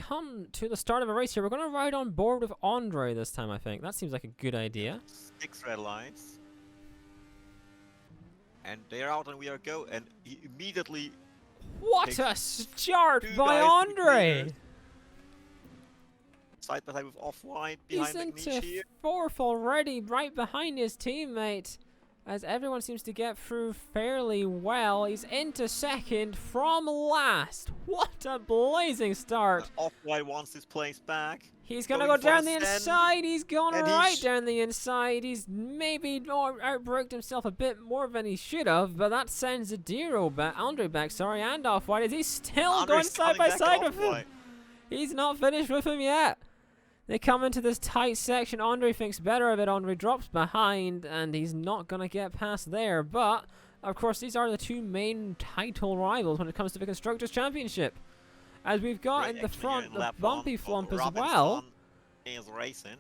come to the start of a race here. We're going to ride on board with Andre this time, I think. That seems like a good idea. 6 red lights. And they're out and we are go. And he immediately... What a start by Andre! Side by side with Off-White He's behind into McNish here. 4th already, right behind his teammate. As everyone seems to get through fairly well. He's into 2nd from last. What a blazing start. Off-White wants his place back. He's going to go down the inside. He's going right down the inside. He's maybe outbraked himself a bit more than he should have. But that sends Andre back, sorry, and Off-White. Is he still going side by side with him? He's not finished with him yet. They come into this tight section. Andre thinks better of it. Andre drops behind, and he's not going to get past there. But, of course, these are the 2 main title rivals when it comes to the Constructors' Championship. As we've got in the front the Bumpy Flump as well. Is racing.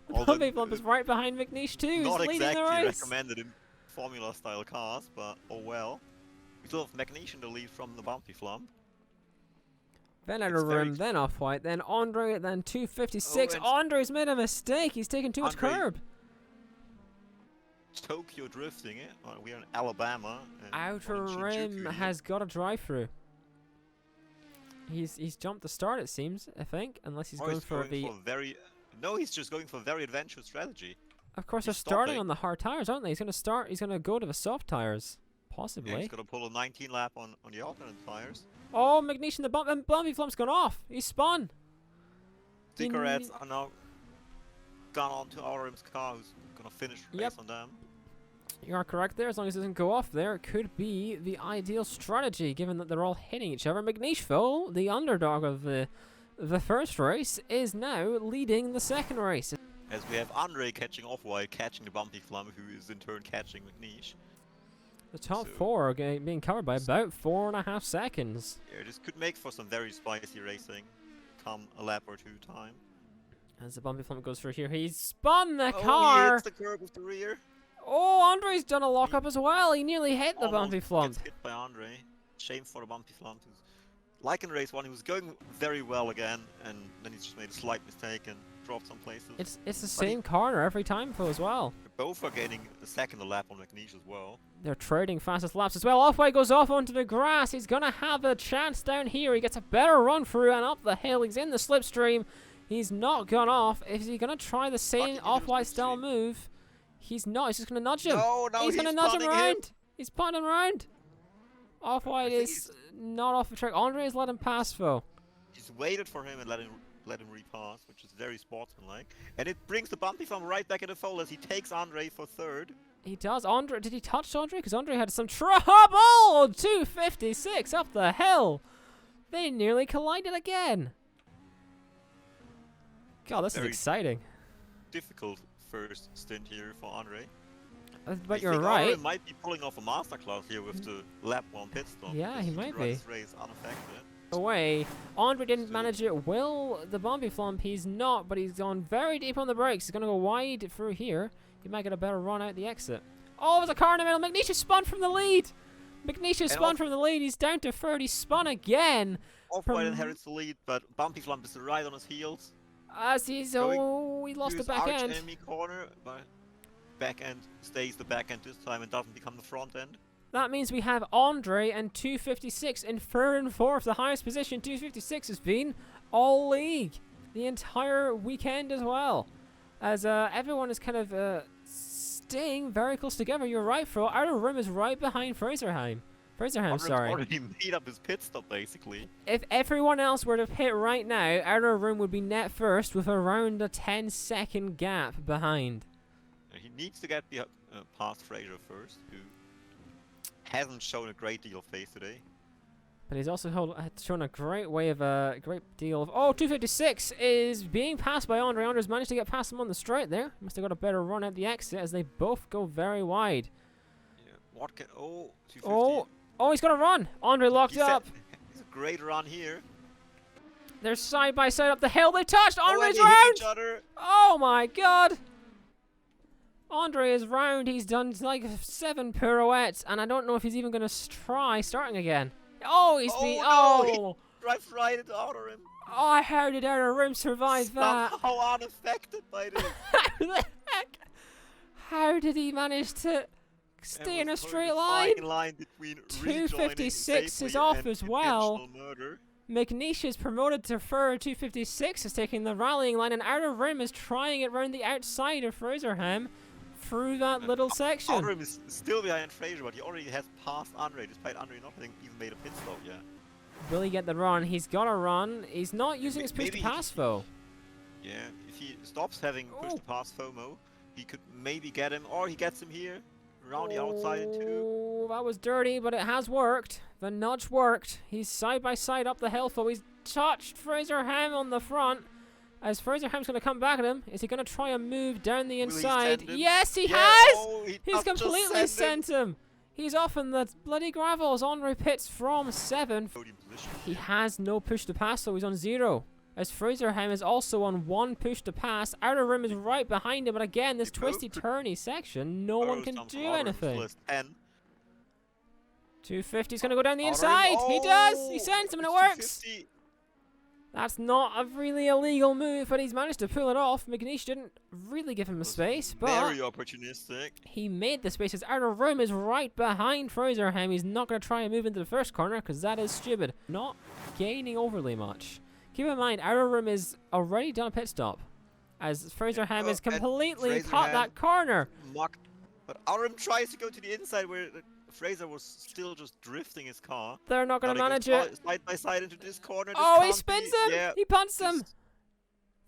Bumpy Flump is right behind McNish too. He's leading the race. Not exactly recommended in Formula-style cars, but oh well. We still have McNish in the lead from the Bumpy Flump. Then out of room, then Off-White, then Andre, then 256. Andre's made a mistake. He's taken too much curb. Tokyo drifting it. We're in Alabama. Outer rim has got a drive-through. He's jumped the start, it seems, I think, unless he's going for the... No, he's just going for a very adventurous strategy. Of course, they're starting on the hard tires, aren't they? He's going to go to the soft tires, possibly. Yeah, he's going to pull a 19 lap on the alternate tires. Oh, McNish in the bump, and Bumpy Flump's gone off. He's spun. Cigarettes are now gone on to RM's car, who's going to finish the race on them. You are correct there. As long as it doesn't go off there, it could be the ideal strategy, given that they're all hitting each other. McNish, though, the underdog of the first race, is now leading the second race. As we have Andre catching Off-White, catching the Bumpy Flum, who is in turn catching McNish. The top 4 are being covered by about 4.5 seconds. Yeah, this could make for some very spicy racing come a lap or 2 time. As the Bumpy Flum goes through here, he's spun the car. He hits the curb with the rear. Oh, Andre's done a lockup as well. He nearly hit the Bumpy Flump. Gets hit by Andre. Shame for the Bumpy Flump. Like in race 1, he was going very well again, and then he's just made a slight mistake and dropped some places. It's the same corner every time for as well. Both are gaining a second lap on McNish as well. They're trading fastest laps as well. Off-White goes off onto the grass. He's going to have a chance down here. He gets a better run through and up the hill. He's in the slipstream. He's not gone off. Is he going to try the same Off-White style move? He's not. He's just going to nudge him. No, he's going to nudge him around. He's punting him around. Off-White is not off the track. Andre has let him pass, though. He's waited for him and let him repass, which is very sportsmanlike. And it brings the Bumpy Flum right back in the fold as he takes Andre for 3rd. He does. Andre, did he touch Andre? Because Andre had some trouble. 256 up the hill. They nearly collided again. God, this is exciting. Difficult first stint here for Andre. But you're right. Andre might be pulling off a masterclass here with the lap 1 pit stop. Yeah, he might be. This race unaffected. Away. Andre didn't manage it. Will the Bumpy Flump? He's not, but he's gone very deep on the brakes. He's going to go wide through here. He might get a better run out the exit. Oh, there's a car in the middle. McNish has spun from the lead. McNish has spun from the lead. He's down to 3rd. He's spun again. Off-White inherits the lead, but Bumpy Flump is right on his heels. As he's he lost the back end. Enemy corner, but back end stays the back end this time and doesn't become the front end. That means we have Andre and 256 in 3rd and 4th. The highest position 256 has been all league the entire weekend as well. As everyone is kind of staying very close together. You're right, Fro. Outer rim is right behind Fraserheim. Sorry. Already made up his pit stop, basically. If everyone else were to pit right now, Outer Room would be net first with around a 10-second gap behind. He needs to get past Fraser first, who hasn't shown a great deal of pace today. But he's also shown a great deal of... Oh, 256 is being passed by Andre. Andre's managed to get past him on the straight there. Must have got a better run at the exit as they both go very wide. Yeah, what can... Oh, 250. Oh, he's got a run. Andre locked up. It's a great run here. They're side by side up the hill. They touched. Andre's round. Oh my God. Andre is round. He's done like 7 pirouettes, and I don't know if he's even going to try starting again. Oh, he's been. Oh, drives right into outer rim. Oh, how did outer rim survive that? Somehow unaffected by this. How the heck? How did he manage to stay in a straight line? 256 is off as well. McNeish is promoted to third. 256 is taking the rallying line, and outer rim is trying it round the outside of Fraserham through that little section. Outer rim is still behind Fraser, but he already has passed Andre, despite Andre not having even made a pit stop yet. Will he get the run? He's got a run. He's not using his push to pass though. Yeah, if he stops having push to pass FOMO, he could maybe get him, or he gets him here, around the outside in 2. That was dirty, but it has worked. The nudge worked. He's side by side up the hill, so he's touched Fraserham on the front. As Fraserham's going to come back at him, is he going to try and move down the inside? Yes, he has! Oh, He's completely sent him. He's off in the bloody gravels. Andre pits from 7th. He has no push to pass, so he's on 0. As Fraserham is also on 1 push to pass. Outer rim is right behind him, but again, this twisty-turny section, no one can do anything. 250's going to go down the inside. He does. He sends him and it works. That's not a really illegal move, but he's managed to pull it off. McNeish didn't really give him a space, but very opportunistic. He made the space. His outer rim is right behind Fraserham. He's not going to try and move into the first corner because that is stupid. Not gaining overly much. Keep in mind, outer rim is already done a pit stop, as Fraserham is completely caught that corner. But outer rim tries to go to the inside where Fraser was still just drifting his car. They're not going to manage it. Side by side into this corner. Oh, he spins him! Yeah. He punts him!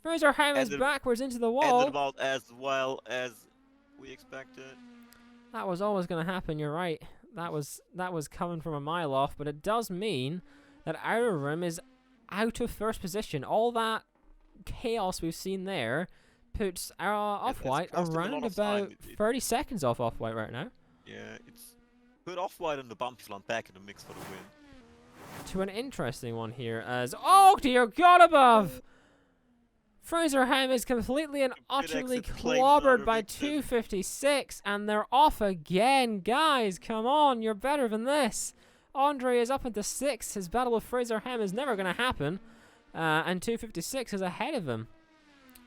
Fraserham is backwards into the wall. Ended about as well as we expected. That was always going to happen, you're right. That was coming from a mile off, but it does mean that outer rim is out of first position. All that chaos we've seen there puts Off-White around about 30 seconds off Off-White right now. Yeah, it's put Off-White and the bumpy slump back in the mix for the win. To an interesting one here as, oh dear God above! Fraserham is completely and utterly clobbered by 256, and they're off again. Guys, come on, you're better than this. Andre is up into 6th. His battle with Fraserham is never going to happen, and 256 is ahead of him.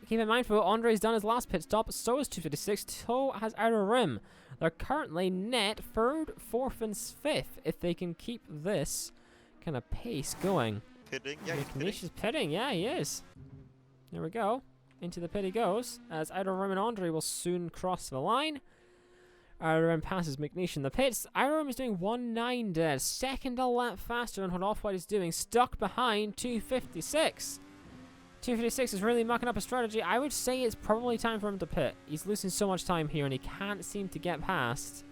Keep in mind, though, Andre's done his last pit stop, so is 256, so has outer rim. They're currently net 3rd, 4th, and 5th if they can keep this kind of pace going. Pitting, yeah, McNeish is pitting, yeah, he is. There we go. Into the pit he goes, as outer rim and Andre will soon cross the line. Outer rim passes McNeish in the pits. Outer rim is doing 1.9 dead, second a lap faster than what Off-White is doing, stuck behind 256. 256 is really mucking up his strategy. I would say it's probably time for him to pit. He's losing so much time here and he can't seem to get past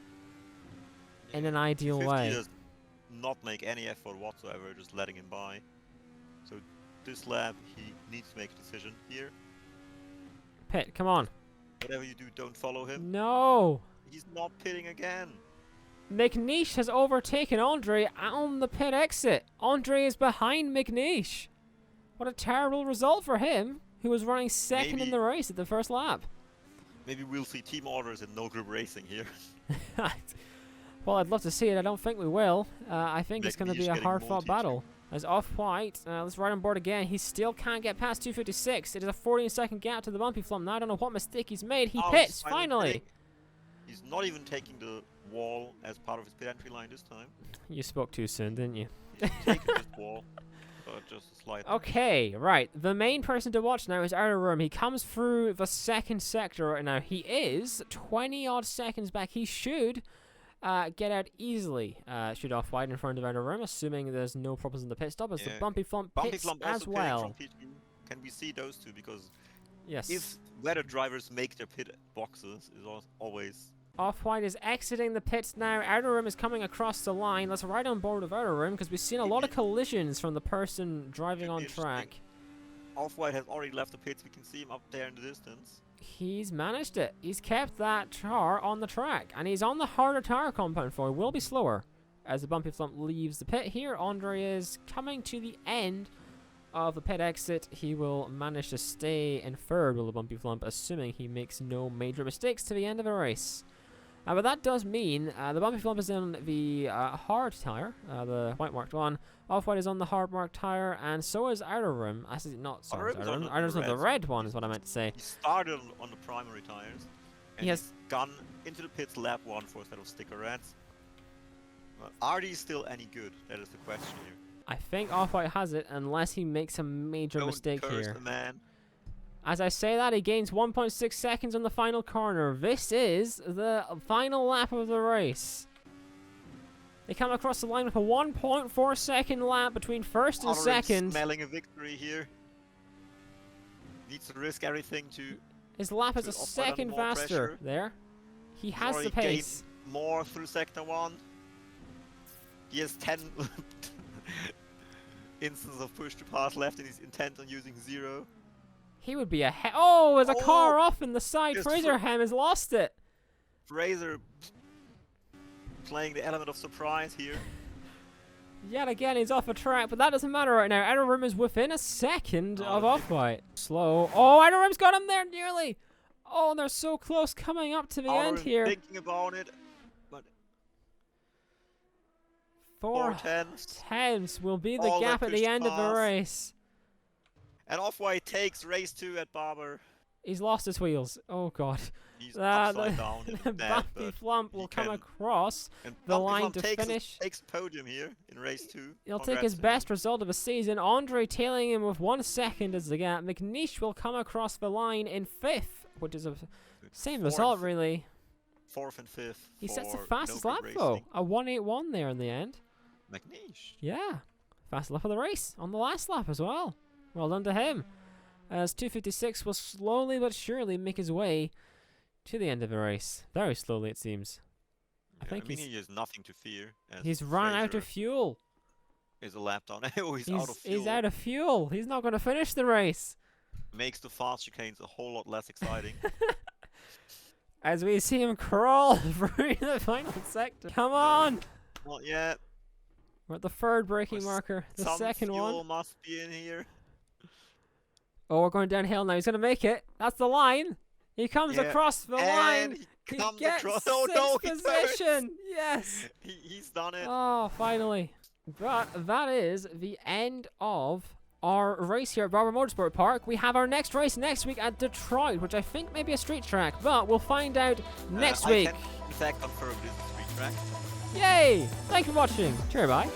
in an ideal way. Does not make any effort whatsoever, just letting him by. So this lap he needs to make a decision here. Pit, come on. Whatever you do, don't follow him. No! He's not pitting again. McNeish has overtaken Andre on the pit exit. Andre is behind McNeish. What a terrible result for him, who was running second in the race at the first lap. Maybe we'll see team orders in no group racing here. Well, I'd love to see it. I don't think we will. I think it's going to be a hard-fought battle. As Off-White, let's ride on board again. He still can't get past 256. It is a 14-second gap to the bumpy flump. Now I don't know what mistake he's made. He pits, finally. He's not even taking the wall as part of his pit entry line this time. You spoke too soon, didn't you? He's taking this wall. Just a slight. Okay, right. The main person to watch now is outer rim. He comes through the second sector right now. He is 20-odd seconds back. He should get out easily. Should Off-White in front of outer rim, assuming there's no problems in the pit stop. As the bumpy flump pits as well. Can we see those two? Because yes, if weather drivers make their pit boxes, is always. Off-White is exiting the pits now. Outer rim is coming across the line. Let's ride on board with outer rim because we've seen a lot of collisions from the person driving on track. Off-White has already left the pits. We can see him up there in the distance. He's managed it. He's kept that tar on the track, and he's on the harder tire compound for. He will be slower as the bumpy flump leaves the pit here. Andre is coming to the end of the pit exit. He will manage to stay in third with the bumpy flump, assuming he makes no major mistakes to the end of the race. But that does mean the bumpy flump is on the hard tire, the white marked one. Off-white is on the hard marked tire, and so is Outer Rim. Actually, not so is Outer Rim. Outer Rim's on the red one, is what I meant to say. He started on the primary tires, and he's gone into the pits lap 1 for a set of sticker reds. Well, are these still any good? That is the question here. I think Off-white has it, unless he makes a major mistake here. The man. As I say that, he gains 1.6 seconds on the final corner. This is the final lap of the race. They come across the line with a 1.4 second lap between first and second. Smelling a victory here. Needs to risk everything to. His lap is a second faster there. He has the pace. More through sector 1. He has 10 instances of push to pass left, and he's intent on using 0. He would be ahead. Oh, there's a car off in the side. Fraserham has lost it. Fraser playing the element of surprise here. Yet again, he's off a track, but that doesn't matter right now. Outer Rim is within a second of Off-white. Slow. Oh, Outer Rim's got him there nearly. Oh, they're so close coming up to the end here. Thinking about it, but 4 tenths will be the gap at the end of the race. And Off-white takes race 2 at Barber. He's lost his wheels. Oh god. He's upside down. The bumpy flump will come across the line to finish. Takes podium here in race 2. He'll take his best result of the season. Andre tailing him with 1 second as the gap. McNeish will come across the line in 5th, which is a same result really. 4th and 5th. He sets the fastest lap though. A 1:81 there in the end. McNeish. Yeah. Fast lap of the race on the last lap as well. Well done to him. As 2:56 will slowly but surely make his way to the end of the race. Very slowly, it seems. Yeah, I mean, he has nothing to fear. He's run out of fuel. Is a lap down. Oh, he's out of fuel. He's out of fuel. He's not going to finish the race. Makes the fast chicanes a whole lot less exciting. As we see him crawl through the final sector. Come on! Not yet. We're at the 3rd braking marker. The second one. Fuel must be in here. Oh, we're going downhill now. He's going to make it. That's the line. He comes across the line. He gets sixth position. Yes. He's done it. Oh, finally. But that is the end of our race here at Barber Motorsport Park. We have our next race next week at Detroit, which I think may be a street track, but we'll find out next week. I can in fact confirm this is a street track. Yay! Thank you for watching. Cheerio, bye.